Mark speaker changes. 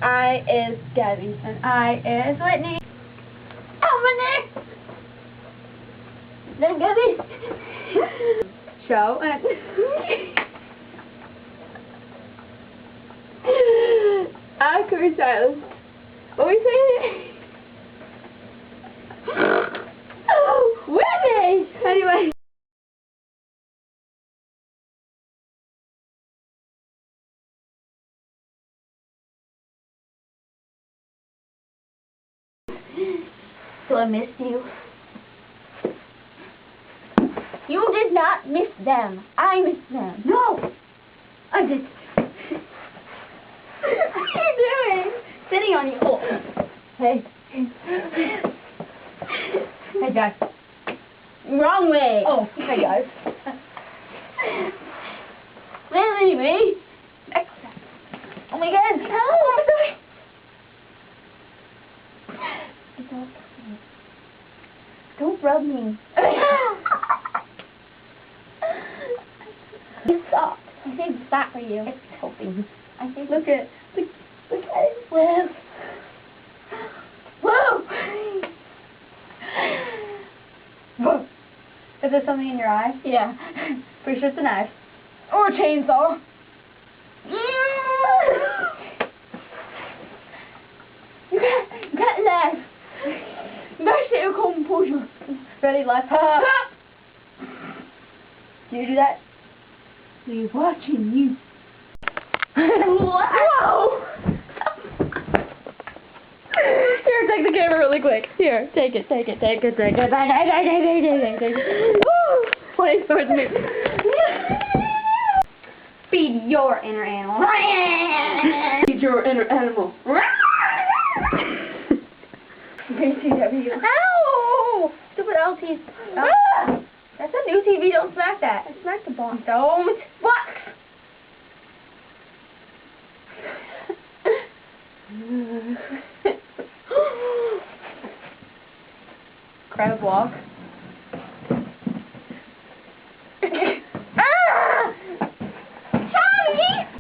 Speaker 1: I is Gabby.
Speaker 2: And I is Whitney.
Speaker 1: Dominic! Then Gabby.
Speaker 2: Show and
Speaker 1: Awkward silence. What we saying? Whitney!
Speaker 2: anyway.
Speaker 1: So I missed you. You did not miss them. I missed them.
Speaker 2: No, I did.
Speaker 1: What are you doing?
Speaker 2: Sitting on you. Oh.
Speaker 1: Hey.
Speaker 2: Hey guys.
Speaker 1: Wrong way.
Speaker 2: Oh, hey guys.
Speaker 1: Really, me? Oh my god. No. Oh my god. It's okay. Don't rub me. You suck. I think it's that for you. It's helping. I think.
Speaker 2: Look at
Speaker 1: Look at it. Live. Whoa.
Speaker 2: Whoa. Is there something in your eye?
Speaker 1: Yeah.
Speaker 2: Pretty sure it's a knife.
Speaker 1: Or a chainsaw. You got a knife. You gotta stay a composure.
Speaker 2: Ready, left. Do you do that?
Speaker 1: We're watching you. Whoa!
Speaker 2: Here, take the camera really quick. Here, take it. Point it towards me. Feed your inner animal.
Speaker 1: Feed your inner animal.
Speaker 2: BTW.
Speaker 1: Ow! Stupid LT.
Speaker 2: Ah! That's a new TV. Don't smack that.
Speaker 1: I smacked the box.
Speaker 2: Don't.
Speaker 1: Box!
Speaker 2: Crab walk.